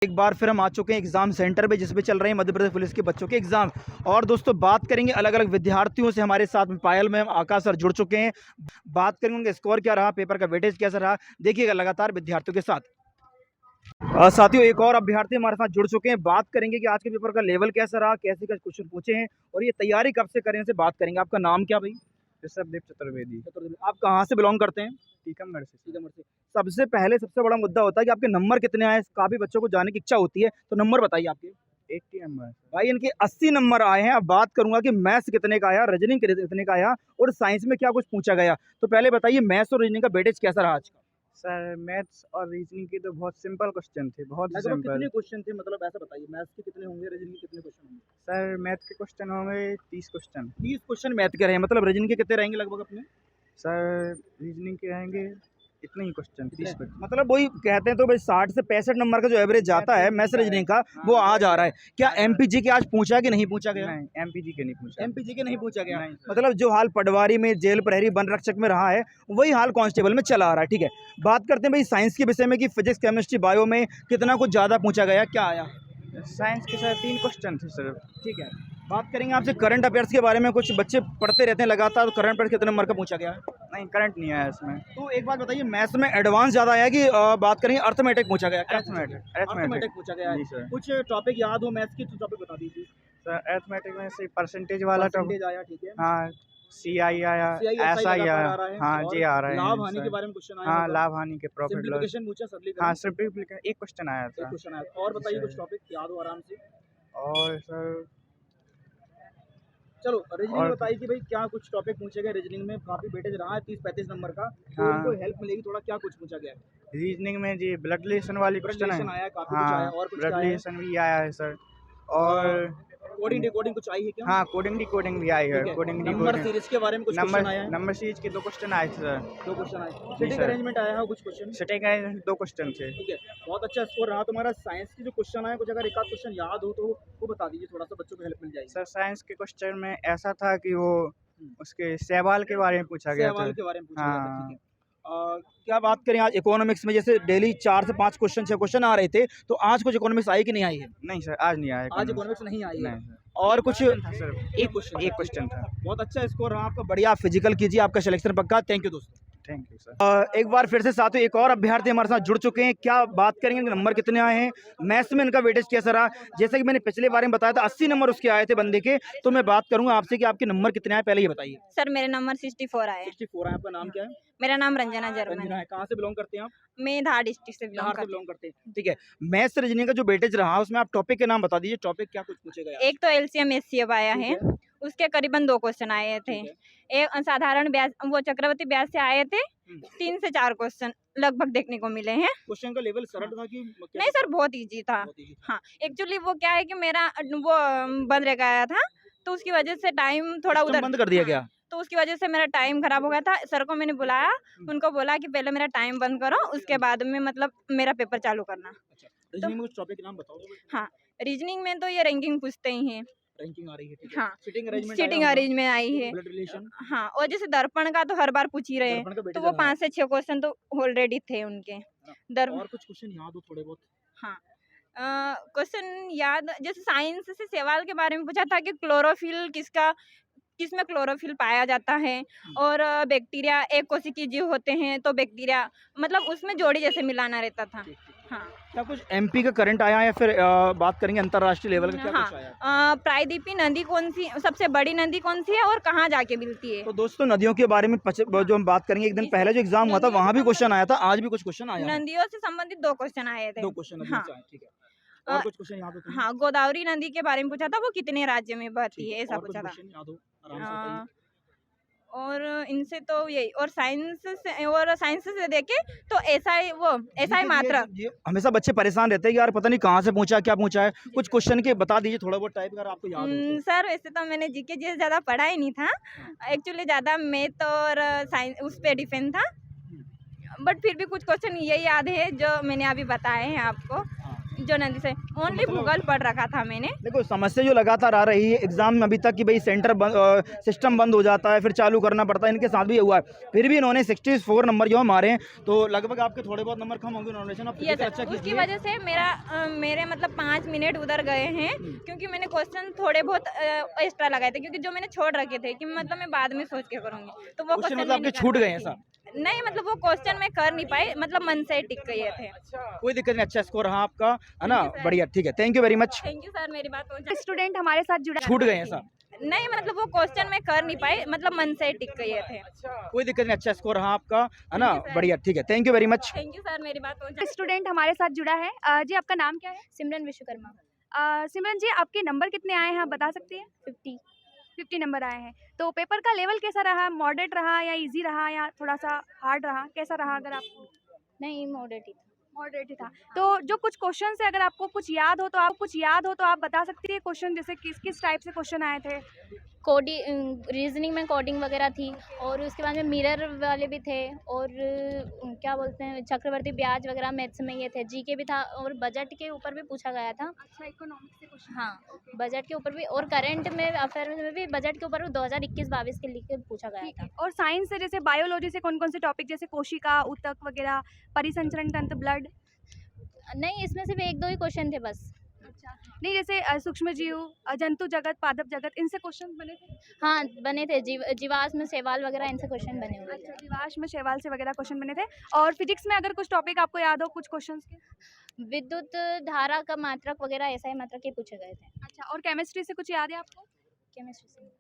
एक बार फिर हम आ चुके हैं एग्ज़ाम सेंटर पे जिसमें चल रहे हैं मध्य प्रदेश पुलिस के बच्चों के एग्ज़ाम। और दोस्तों बात करेंगे अलग अलग विद्यार्थियों से। हमारे साथ में पायल मैम, आकाश सर जुड़ चुके हैं। बात करेंगे उनका स्कोर क्या रहा, पेपर का वेटेज कैसा रहा, देखिएगा लगातार विद्यार्थियों के साथ। साथियों एक और अभ्यर्थी हमारे साथ जुड़ चुके हैं। बात करेंगे कि आज के पेपर का लेवल कैसा रहा, कैसे कैसे क्वेश्चन पूछे हैं और ये तैयारी कब से करें, इनसे बात करेंगे। आपका नाम क्या भाई? ऋषभदेव चतुर्वेदी। आप कहाँ से बिलोंग करते हैं? टीकमगढ़ से। टीकमगढ़ से। सबसे पहले सबसे बड़ा मुद्दा होता है कि आपके नंबर कितने आए। काफ़ी बच्चों को जानने की इच्छा होती है, तो नंबर बताइए आपके। 80 नंबर। भाई इनके 80 नंबर आए हैं। अब बात करूंगा कि मैथ्स कितने का आया, रीजनिंग कितने का आया और साइंस में क्या कुछ पूछा गया। तो पहले बताइए मैथ्स और रीजनिंग का वेटेज कैसा रहा आज का? सर मैथ्स और रीजनिंग के तो बहुत सिंपल क्वेश्चन थे, बहुत ही सिंपल। कितने क्वेश्चन थे, मतलब ऐसा बताइए। मैथ्स के कितने होंगे, रीजनिंग के कितने क्वेश्चन होंगे? सर मैथ के क्वेश्चन होंगे 30 क्वेश्चन। 30 क्वेश्चन मैथ के रहे, मतलब रीजनिंग के कितने रहेंगे लगभग अपने? सर रीजनिंग के रहेंगे इतने ही क्वेश्चन, 30 क्वेश्चन। मतलब वही कहते हैं तो भाई 60 से 65 नंबर का जो एवरेज जाता है मैथ्स रीजनिंग का, वो आ जा रहा है। क्या एमपीजी के आज पूछा है कि नहीं पूछा गया? नहीं, एमपीजी के नहीं पूछा। एमपीजी के नहीं पूछा गया। नहीं सर। मतलब जो हाल पटवारी में, जेल प्रहरी, वन रक्षक में रहा है, वही हाल कांस्टेबल में चला आ रहा है। ठीक है, बात करते हैं भाई साइंस के विषय में कि फिजिक्स, केमिस्ट्री, बायो में कितना कुछ ज़्यादा पूछा गया, क्या आया? साइंस के सर 3 क्वेश्चन थे सर। ठीक है, बात करेंगे आपसे करंट अफेयर्स के बारे में। कुछ बच्चे पढ़ते रहते हैं लगातार, तो करंट अफेयर्स कितने नंबर का पूछा गया है? नहीं, करंट नहीं आया इसमें। तो एक बात बताइए, मैथ्स में एडवांस ज़्यादा आया कि बात करेंगे अर्थमेटिक पूछा गया? अर्थमेटिक पूछा गया है। कुछ टॉपिक याद हो मैथ्स की तो टॉपिक बता दीजिए सर। अर्थमेटिक में से परसेंटेज वाला टॉपिक आया। ठीक है, हाँ, CI आया, SI आया। हाँ जी, आ रहा है। लाभ हानि के बारे में क्वेश्चन आया। हाँ, लाभ हानि के प्रॉफिट लॉस। सिंप्लीफिकेशन पूछा, सरलीकरण। हाँ, सिंप्लीफिकेशन एक क्वेश्चन आया था। क्वेश्चन आया। और बताइए कुछ टॉपिक याद हो आराम से। और सर चलो रीजनिंग बताइए कि भाई क्या कुछ टॉपिक पूछे गए रीजनिंग में। काफी वेटेज रहा है 30-35 नंबर का, तो हाँ। उनको हेल्प मिलेगी थोड़ा। क्या कुछ पूछा गया है रीजनिंग में जी? ब्लड रिलेशन वाली क्वेश्चन है। आया, काफी कुछ आया। और कुछ ब्लड रिलेशन भी आया है सर। और कोडिंग डिकोडिंग कुछ आई है क्या? हाँ, कोडिंग डिकोडिंग भी आई है। कोडिंग नंबर डिकोडिंग, सीरीज के बारे में कुछ क्वेश्चन आया है? नंबर सीरीज के 2 क्वेश्चन आए थे सर। 2 क्वेश्चन आए। सिटिंग अरेंजमेंट आया है कुछ क्वेश्चन? सिटिंग अरेंजमेंट 2 क्वेश्चन थे। ठीक है, बहुत अच्छा स्कोर रहा तुम्हारा। साइंस की जो क्वेश्चन आया, कुछ अगर एक आध क्वेश्चन याद हो तो वो बता दीजिए, थोड़ा सा बच्चों को हेल्प मिल जाएगी। सर साइंस के क्वेश्चन में ऐसा था कि वो उसके सहवाल के बारे में पूछा गया था। सहवाल के बारे में पूछा गया था। हाँ। ठीक है, क्या बात करें आज इकोनॉमिक्स में, जैसे डेली 4 से 5 क्वेश्चन 6 क्वेश्चन आ रहे थे, तो आज कुछ इकोनॉमिक्स आई कि नहीं आई है? नहीं सर, आज नहीं आया। आज इकोनॉमिक्स नहीं आई है। नहीं सर। और कुछ सर एक क्वेश्चन था। बहुत अच्छा स्कोर रहा आपका, बढ़िया। फिजिकल कीजिए, आपका सिलेक्शन पक्का। थैंक यू दोस्तों। Thank you sir. एक बार फिर से साथियों एक और अभ्यर्थी हमारे साथ जुड़ चुके हैं। क्या बात करेंगे इनके नंबर कितने आए हैं, मैथ्स में इनका वेटेज कैसा रहा। जैसे कि मैंने पिछले बारे में बताया था 80 नंबर उसके आए थे बंदे के, तो मैं बात करूंगा आपसे कि आपके नंबर कितने आए, पहले ये बताइए। सर मेरे नंबर 64 आए। 64 है। आपका नाम क्या है? मेरा नाम रंजना जर्मन रंजना है। है। कहाँ से बिलोंग करते हैं आप? मैं धार डिस्ट्रिक्ट से बिलोंग करती हूँ। बिलोंग करते हैं। ठीक है, मैथ्स रीजनिंग का जो वेटेज रहा उसमें आप टॉपिक के नाम बता दीजिए। टॉपिक क्या कुछ पूछेगा? एक तो LCM HCF आया है, उसके करीबन 2 क्वेश्चन आए थे। एक साधारण ब्याज, वो चक्रवर्ती ब्याज से आए थे। 3 से 4 क्वेश्चन लगभग देखने को मिले हैं। क्वेश्चन का लेवल सरल था कि नहीं सर, बहुत इजी था। हाँ, एक्चुअली वो क्या है कि मेरा वो बंद रह गया था, तो उसकी वजह से टाइम थोड़ा उधर बंद कर दिया गया, तो उसकी वजह से मेरा टाइम खराब हो गया था। सर को मैंने बुलाया, उनको बोला कि पहले मेरा टाइम बंद करो, उसके बाद में मतलब मेरा पेपर चालू करना। रीजनिंग में कुछ टॉपिक के नाम बताओ। हाँ, रीजनिंग में तो ये रैंकिंग पूछते ही हैं। रैंकिंग आ रही है। ठीक है। हाँ, सिटिंग सीटिंग अरेंजमेंट आई है। Blood relation. हाँ, और जैसे दर्पण का तो हर बार पूछ ही रहे हैं, तो वो 5 से 6 क्वेश्चन तो ऑलरेडी थे उनके। और कुछ क्वेश्चन याद हो थोड़े बहुत? हाँ, क्वेश्चन याद, जैसे साइंस से सवाल के बारे में पूछा था कि क्लोरोफिल किसमें क्लोरोफिल पाया जाता है, और बैक्टीरिया एक कोशिकीय जीव होते हैं, तो बैक्टीरिया मतलब उसमें जोड़ी जैसे मिलाना रहता था। हाँ, क्या कुछ MP का करंट आया है? फिर बात करेंगे अंतर्राष्ट्रीय लेवल का क्या कुछ आया? प्रायद्वीपी नदी कौन सी, सबसे बड़ी नदी कौन सी है और कहाँ जाके मिलती है? तो दोस्तों नदियों के बारे में जो हम बात करेंगे, एक दिन पहले जो एग्जाम हुआ था वहाँ भी क्वेश्चन आया था, आज भी कुछ क्वेश्चन आया है। नदियों से संबंधित 2 क्वेश्चन आए थे। 2 क्वेश्चन। हाँ। ठीक है, और कुछ क्वेश्चन याद हो? हाँ, गोदावरी नदी के बारे में पूछा था, वो कितने राज्य में बहती है, ऐसा पूछा था। और इनसे तो यही, और साइंस से देखे तो ऐसा ही मात्रा। हमेशा बच्चे परेशान रहते हैं कि यार पता नहीं कहाँ से पूछा, क्या पूछा है। कुछ क्वेश्चन के बता दीजिए थोड़ा बहुत टाइप, अगर आपको याद हो। सर वैसे तो मैंने जीके जी ज़्यादा पढ़ा ही नहीं था, एक्चुअली ज़्यादा मैथ और साइंस उस पर डिपेंड था, बट फिर भी कुछ क्वेश्चन ये याद है जो मैंने अभी बताए हैं आपको। जो नदी से ओनली भूगोल पढ़ रखा था मैंने। देखो समस्या जो लगातार आ रही है एग्जाम में अभी तक कि भाई सेंटर सिस्टम बंद हो जाता है, फिर चालू करना पड़ता है, इनके साथ भी हुआ है। फिर भी इन्होंने 64 नंबर जो हमारे, तो लगभग आपके थोड़े बहुत नंबर कम होंगे नॉमिनेशन। आप ये अच्छा उसकी कीजिए। वजह से मेरे मतलब 5 मिनट उधर गए हैं, क्योंकि मैंने क्वेश्चन थोड़े बहुत एक्स्ट्रा लगाए थे, क्योंकि जो मैंने छोड़ रखे थे कि मतलब मैं बाद में सोच के करूंगी, तो वो क्वेश्चन क्वेश्चन मतलब आपके छूट गए ऐसा? नहीं, मतलब वो क्वेश्चन मैं कर नहीं पाई, मतलब मन से टिक गए थे। कोई दिक्कत नहीं, अच्छा स्कोर रहा आपका, है ना? बढ़िया, ठीक है, thank you very much. Thank you sir, मेरी बात पहुंचा। स्टूडेंट हमारे साथ जुड़ा छूट गए ऐसा? नहीं, मतलब वो क्वेश्चन मैं कर नहीं पाई, मतलब मन से टिक गए थे। कोई दिक्कत नहीं, अच्छा स्कोर रहा आपका, है ना? बढ़िया, ठीक है, thank you very much. Thank you sir, मेरी बात पहुंचा। स्टूडेंट हमारे साथ जुड़ा है। जी आपका नाम क्या है? सिमरन विश्वकर्मा। सिमरन जी आपके नंबर कितने आए हैं, आप बता सकती हैं? 50 नंबर आए हैं। तो पेपर का लेवल कैसा रहा? मॉडरेट रहा या इजी रहा या थोड़ा सा हार्ड रहा? कैसा रहा अगर आपको? नहीं, मॉडरेट ही था। मॉडरेट ही था। तो जो कुछ क्वेश्चन है, अगर आपको कुछ याद हो तो आप बता सकती है क्वेश्चन, जैसे किस टाइप से क्वेश्चन आए थे? कोडिंग, रीजनिंग में कोडिंग वगैरह थी, और उसके बाद में मिरर वाले भी थे, और क्या बोलते हैं, चक्रवर्ती ब्याज वगैरह मैथ्स में ये थे। जीके भी था, और बजट के ऊपर भी पूछा गया था। अच्छा, इकोनॉमिक्स से क्वेश्चन। हाँ, बजट के ऊपर भी, और करंट में अफेयर में भी बजट के ऊपर 2021-22 के लिए पूछा गया था। और साइंस से, जैसे बायोलॉजी से कौन से टॉपिक, जैसे कोशिका, ऊतक वगैरह, परिसंचरण तंत्र, ब्लड? नहीं, इसमें सिर्फ 1-2 ही क्वेश्चन थे बस। अच्छा, नहीं जैसे सूक्ष्म जीव, जंतु जगत, पादप जगत, इनसे क्वेश्चन बने थे? हाँ, बने थे। जीवाश्म, शैवाल वगैरह इनसे क्वेश्चन बने हुए थे। अच्छा, जीवाश्म, शैवाल से वगैरह क्वेश्चन बने थे। और फिजिक्स में अगर कुछ टॉपिक आपको याद हो, कुछ क्वेश्चंस के? विद्युत धारा का मात्रक वगैरह, ऐसा ही मात्रक के पूछे गए थे। अच्छा, और केमिस्ट्री से कुछ याद है आपको? केमिस्ट्री से नहीं।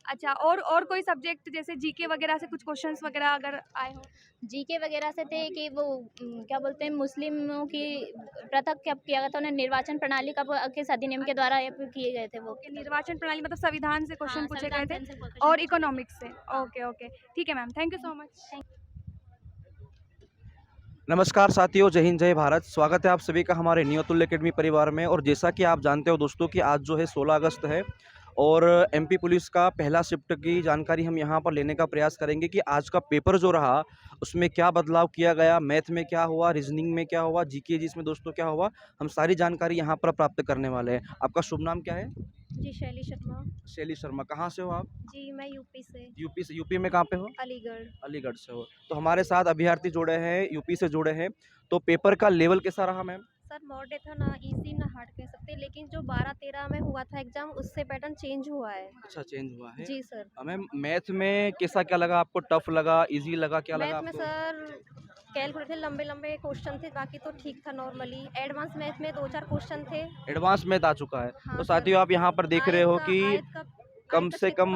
अच्छा, और कोई सब्जेक्ट जैसे जीके वगैरह से कुछ क्वेश्चंस वगैरह अगर आए हो? जीके वगैरह से थे कि वो क्या बोलते हैं, मुस्लिमों की पृथक कब किया गया था, उन्हें निर्वाचन प्रणाली कब किस अधिनियम के द्वारा ये किए गए थे वो। कि निर्वाचन प्रणाली मतलब संविधान से क्वेश्चन हाँ, पूछे संविधान गए थे, से क्वेश्चन और पूछे। इकोनॉमिक्स से। ओके ओके, ठीक है ma'am, thank you so much. नमस्कार साथियों, जय हिंद, जय भारत। स्वागत है आप सभी का हमारे नियतुल्य एकेडमी परिवार में। और जैसा कि आप जानते हो दोस्तों कि आज जो है 16 अगस्त है, और एमपी पुलिस का पहला शिफ्ट की जानकारी हम यहाँ पर लेने का प्रयास करेंगे कि आज का पेपर जो रहा उसमें क्या बदलाव किया गया, मैथ में क्या हुआ, रीजनिंग में क्या हुआ, जीके जिसमें दोस्तों क्या हुआ, हम सारी जानकारी यहाँ पर प्राप्त करने वाले हैं। आपका शुभ नाम क्या है? जी, शैली शर्मा। शैली शर्मा। कहाँ से हो आप? जी, मैं यूपी से। यूपी से? यूपी में कहाँ पे हो? अलीगढ़। अलीगढ़ से हो। तो हमारे साथ अभ्यर्थी जुड़े हैं, यूपी से जुड़े हैं। तो पेपर का लेवल कैसा रहा मैम? सर मॉडरेट था ना, इजी ना हार्ड कह सकते, लेकिन जो 12-13 में हुआ था एग्जाम, उससे पैटर्न चेंज हुआ है। अच्छा, चेंज हुआ है। जी सर। मैम मैथ में कैसा क्या लगा आपको? टफ लगा, इजी लगा, क्या लगा मैथ में आपको? सर कैलकुलेट थे, लंबे लंबे क्वेश्चन थे, बाकी तो ठीक था नॉर्मली। एडवांस मैथ में 2-4 क्वेश्चन थे। एडवांस मैथ आ चुका है। हाँ तो सर। साथियों आप यहाँ पर देख रहे हो कि कम से कम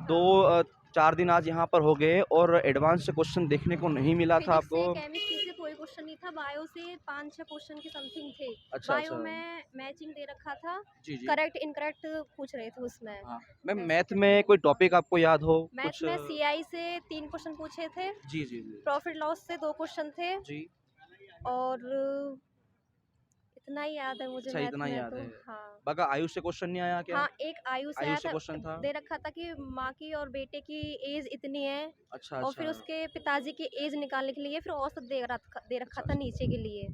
2-4 दिन आज यहाँ पर हो गए और एडवांस से क्वेश्चन देखने को नहीं मिला था आपको। केमिस्ट्री से कोई क्वेश्चन नहीं था, बायो से 5-6 क्वेश्चन की समथिंग थे। अच्छा, बायो अच्छा। में मैचिंग दे रखा था, जी जी। करेक्ट इनकरेक्ट पूछ रहे थे उसमें। हाँ मैम, मैथ में कोई टॉपिक आपको याद हो मैथ कुछ? में सीआई से 3 क्वेश्चन पूछे थे, जी जी जी प्रॉफिट लॉस से 2 क्वेश्चन थे, जी। और इतना ही याद है मुझे। अच्छा, मैथ इतना में याद तो है। हाँ। बाकी आयुष से क्वेश्चन नहीं आया क्या? हाँ, एक आयु से आयु आया से क्वेश्चन था। दे रखा था कि माँ की और बेटे की एज इतनी है, अच्छा और फिर अच्छा। उसके पिताजी की एज निकालने के लिए फिर औसत दे रखा था नीचे के लिए,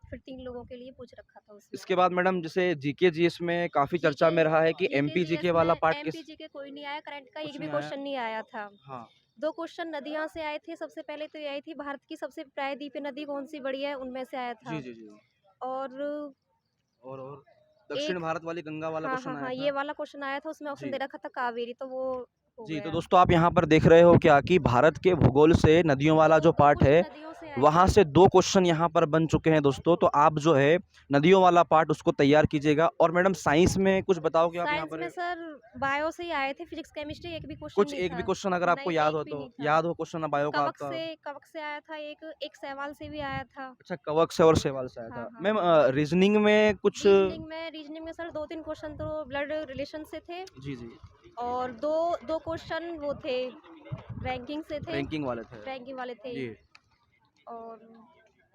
फिर 3 लोगों के लिए पूछ रखा था उसमें। इसके बाद मैडम जैसे जीके जीएस में काफी चर्चा में रहा है कि एमपी जीके वाला पार्ट किस? एमपी जीके कोई नहीं आया, करंट का कुछ एक भी नहीं आया? क्वेश्चन नहीं आया था। हाँ 2 क्वेश्चन नदियों से आए थे। सबसे पहले तो ये आई थी, भारत की सबसे प्रायद्वीपीय नदी कौन सी बड़ी है, उनमें से आया था। जी जी जी। और और दक्षिण भारत वाली गंगा वाला हाँ क्वेश्चन हाँ आया हाँ, था। ये वाला क्वेश्चन आया था, उसमें ऑप्शन जी। दे रखा था कावेरी, तो वो हो जी, तो गया। दोस्तों आप यहाँ पर देख रहे हो क्या कि भारत के भूगोल से नदियों वाला जो पार्ट है नदियों से आए वहाँ थे। से 2 क्वेश्चन यहाँ पर बन चुके हैं दोस्तों। तो आप जो है नदियों वाला पार्ट उसको तैयार कीजिएगा। और मैडम साइंस में कुछ बताओगे आप यहाँ साइंस पर? में सर बायो से ही आए थे, फिजिक्स केमिस्ट्री एक भी क्वेश्चन कुछ नहीं एक था। भी क्वेश्चन अगर आपको नहीं, याद एक हो भी तो? नहीं था। याद हो क्वेश्चन बायो का आपका? कवक से आया था, एक सवाल से भी आया था। अच्छा, कवक से और सवाल से आया हाँ, था। हाँ। मैम रीजनिंग में कुछ? रीजनिंग में सर 2-3 क्वेश्चन तो ब्लड रिलेशन से थे, जी जी, और दो क्वेश्चन वो थे रैंकिंग से थे, रैंकिंग वाले थे। रैंकिंग वाले थे। जी। और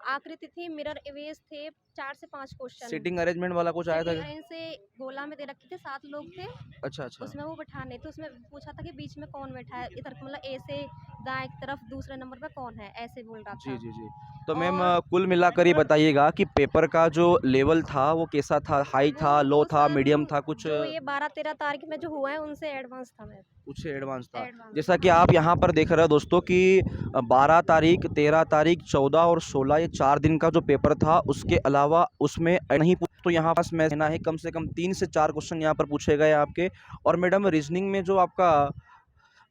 आकृति थी, मिरर इमेज थे, 4 से 5 क्वेश्चन सीटिंग अरेंजमेंट वाला कुछ आया था क्या? से गोला में दे रखे थे, 7 लोग थे, अच्छा अच्छा। उसमें वो बैठाने थे। उसमें पूछा था कि बीच में कौन बैठा है, इधर मतलब ए से दाएं की तरफ दूसरे नंबर पे कौन है, ऐसे बोल रहा जी था। जी जी। तो मैम और कुल मिलाकर ये बताइएगा कि पेपर का जो लेवल था वो कैसा था, हाई था, लो वो था, सर मीडियम था, कुछ जो ये 12-13 तारीख में जो हुआ है उनसे एडवांस था मैं कुछ एडवांस था? एडवांस जैसा कि आप यहाँ पर देख रहे हो दोस्तों कि 12 तारीख, 13 तारीख, 14 और 16 ये 4 दिन का जो पेपर था, उसके अलावा उसमें नहीं तो यहाँ पास मैं कहना है कम से कम 3 से 4 क्वेश्चन यहाँ पर पूछे गए आपके। और मैडम रीजनिंग में जो आपका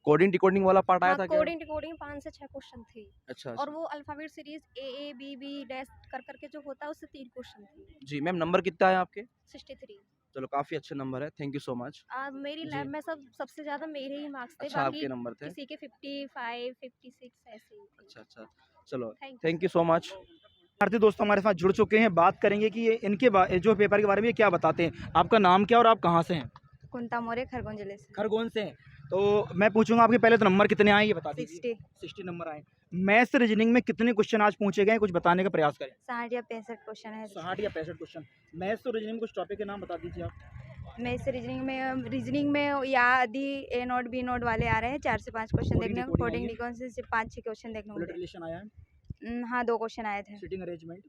कोडिंग डिकोडिंग वाला पार्ट आया हाँ, था क्या? कोडिंग 5 से 6 क्वेश्चन थे। अच्छा और अच्छा। वो alphabet series A B B dash कर करके जो होता है उससे 3 क्वेश्चन थे। जी मैम, नंबर कितना है आपके? 63। चलो काफ़ी अच्छे नंबर है, थैंक यू सो मच। मेरी जी। लैब में सबसे ज़्यादा मेरे ही मार्क्स थे, अच्छा, बाकी आपके नंबर थे? किसी के 55, 56 ऐसे ही थे। अच्छा अच्छा, चलो thank thank you so much. विद्यार्थी दोस्त हमारे साथ जुड़ चुके हैं। बात करेंगे कि ये जो पेपर के बारे में ये क्या बताते हैं। आपका नाम क्या और आप कहाँ से हैं? कुंता मौर्य खरगोन जिले से। खरगोन से हैं। तो मैं पूछूंगा आपके पहले तो नंबर कितने आए ये बता दीजिए। 60 नंबर आए। मैथ्स रीजनिंग में कितने क्वेश्चन आज पूछे गए, कुछ बताने का प्रयास करें। 60 या 65 क्वेश्चन है। 60 या 65 क्वेश्चन। मैथ्स और रीजनिंग में कुछ टॉपिक के नाम बता दीजिए आप। मैथ्स रीजनिंग में या आदि ए नोट बी नोट वाले आ रहे हैं, 4 से 5 क्वेश्चन देखने को। कोडिंग डिकोडिंग से 5-6 क्वेश्चन देखने को बुलेट मिले। रिलेशन आया है। हाँ 2 क्वेश्चन आए थे। Seating arrangement.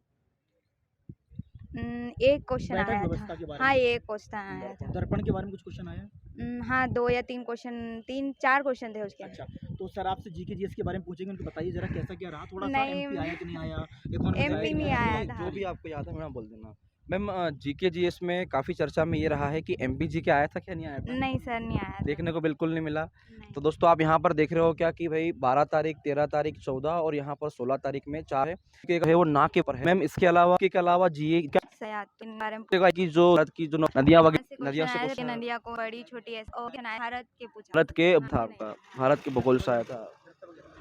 एक क्वेश्चन बैठक आया व्यवस्था था। के बारे हाँ में। एक क्वेश्चन आया था। दर्पण के बारे में कुछ क्वेश्चन आया है। हाँ 2 या 3 क्वेश्चन, 3-4 क्वेश्चन थे उसके। अच्छा, तो सर आपसे जीके जीएस के बारे में पूछेंगे, उनको बताइए जरा कैसा क्या रहा, थोड़ा सा नहीं, एमपी आया कि नहीं आया, इकोनॉमिक्स आया एमपी कि नहीं आया? आया था। जो भी आपको याद है मैडम बोल देना। मैम जीके जीएस में काफ़ी चर्चा में ये रहा है कि एमपी जीके आया था क्या, नहीं आया था? नहीं सर नहीं आया था। देखने को बिल्कुल नहीं मिला। नहीं। तो दोस्तों आप यहाँ पर देख रहे हो क्या कि भाई 12 तारीख, 13 तारीख, 14 और यहाँ पर 16 तारीख में 4 है वो ना के पर है। मैम इसके अलावा जी क्या सयात के बारे में की जो भारत की जो नदियाँ वगैरह नदियाँ से आया था, क्वेश्चन नदियाँ को बड़ी छोटी ऐसे और भारत के पूछा। भारत के हाँ, था नहीं। आपका भारत के भूगोल से आया था।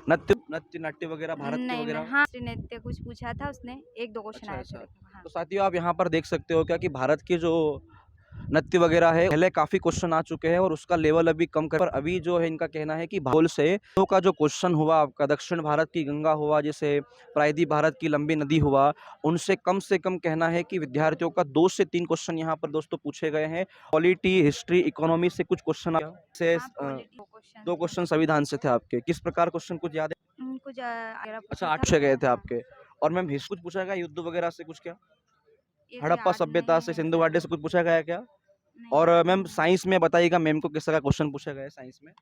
नाट्य वगैरह भारत के नहीं वगैरह। हाँ नृत्य कुछ पूछा था उसने, 1-2 क्वेश्चन अच्छा आए अच्छा। थे देखने को। हाँ। तो साथियों आप यहाँ पर देख सकते हो क्या कि भारत के जो नृत्य वगैरह है पहले काफ़ी क्वेश्चन आ चुके हैं और उसका लेवल अभी कम कर, पर अभी जो है इनका कहना है कि भूगोल से का जो क्वेश्चन हुआ आपका, दक्षिण भारत की गंगा हुआ, जैसे प्रायद्वीप भारत की लंबी नदी हुआ, उनसे कम कहना है कि विद्यार्थियों का 2 से 3 क्वेश्चन यहाँ पर दोस्तों पूछे गए हैं। पॉलिटी, हिस्ट्री, इकोनॉमी से कुछ क्वेश्चन से हाँ, पॉलिटी 2 क्वेश्चन संविधान से थे आपके। किस प्रकार क्वेश्चन कुछ याद है? कुछ अच्छा 8 पूछे गए थे आपके। और मैम हिस्ट्री कुछ पूछा गया, युद्ध वगैरह से कुछ क्या, हड़प्पा सभ्यता से, सिंधु घाटी से कुछ पूछा गया क्या? और मैम साइंस में बताइएगा मैम को किस तरह का क्वेश्चन पूछा गया है साइंस में?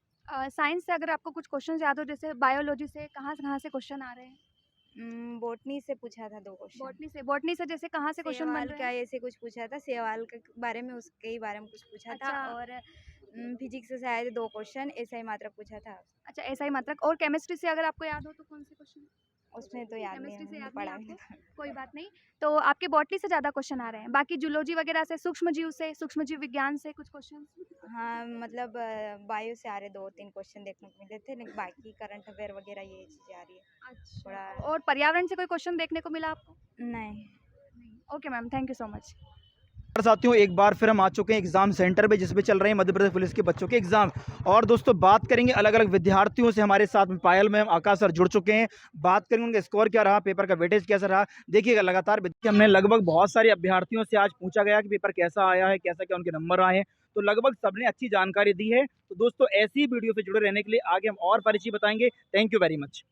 साइंस से अगर आपको कुछ क्वेश्चन याद हो, जैसे बायोलॉजी से कहाँ से क्वेश्चन आ रहे हैं? बोटनी से पूछा था 2 क्वेश्चन। बॉटनी से जैसे कहाँ से क्वेश्चन बन शैवाल रहे का हैं? ऐसे कुछ पूछा था, शैवाल के बारे में, उसके ही बारे में कुछ पूछा था। अच्छा। और फिजिक्स से आए थे 2 क्वेश्चन, ऐसा ही मात्रक पूछा था। अच्छा ऐसा ही मात्रक। और केमिस्ट्री से अगर आपको याद हो तो कौन से क्वेश्चन? उसमें तो याद नहीं, केमिस्ट्री से हमने याद नहीं पढ़ा भी आपको? नहीं था। कोई बात नहीं। तो आपके बॉटनी से ज़्यादा क्वेश्चन आ रहे हैं, बाकी जूलॉजी वगैरह से, सूक्ष्म जीव विज्ञान से कुछ क्वेश्चन? हाँ मतलब बायो से आ रहे 2-3 क्वेश्चन देखने को मिले थे, लेकिन बाकी करंट अफेयर वगैरह ये चीज़ें आ रही है। अच्छा। थोड़ा और पर्यावरण से कोई क्वेश्चन देखने को मिला आपको? नहीं। Okay ma'am, thank you so much. साथियों एक बार फिर हम आ चुके हैं एग्जाम सेंटर पे जिसमें चल रहे हैं मध्य प्रदेश पुलिस के बच्चों के एग्जाम। और दोस्तों बात करेंगे अलग अलग विद्यार्थियों से, हमारे साथ में पायल मैम, आकाश सर जुड़ चुके हैं। बात करेंगे उनका स्कोर क्या रहा, पेपर का वेटेज कैसा रहा। देखिएगा लगातार हमने लगभग बहुत सारे अभ्यर्थियों से आज पूछा गया कि पेपर कैसा आया है, कैसा क्या उनके नंबर आए हैं, तो लगभग सबने अच्छी जानकारी दी है। तो दोस्तों ऐसी वीडियो से जुड़े रहने के लिए आगे हम और परिचय बताएंगे। Thank you very much.